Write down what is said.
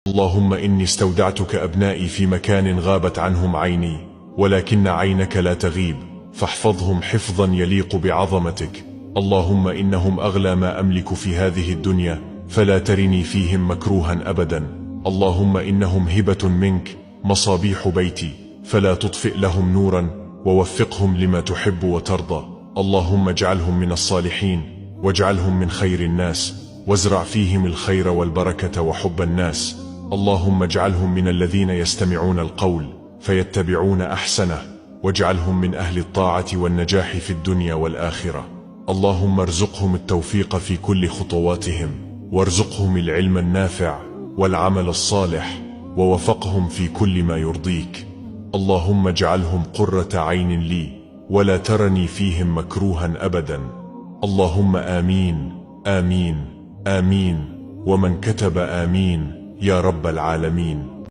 اللهم إني استودعتك أبنائي في مكان غابت عنهم عيني، ولكن عينك لا تغيب، فاحفظهم حفظا يليق بعظمتك. اللهم إنهم أغلى ما أملك في هذه الدنيا، فلا ترني فيهم مكروها أبدا. اللهم إنهم هبة منك، مصابيح بيتي، فلا تطفئ لهم نورا، ووفقهم لما تحب وترضى. اللهم اجعلهم من الصالحين، واجعلهم من خير الناس، وازرع فيهم الخير والبركة وحب الناس. اللهم اجعلهم من الذين يستمعون القول فيتبعون أحسنه، واجعلهم من أهل الطاعة والنجاح في الدنيا والآخرة. اللهم ارزقهم التوفيق في كل خطواتهم، وارزقهم العلم النافع والعمل الصالح، ووفقهم في كل ما يرضيك. اللهم اجعلهم قرة عين لي، ولا ترني فيهم مكروها أبدا. اللهم آمين آمين آمين، ومن كتب آمين يا رب العالمين.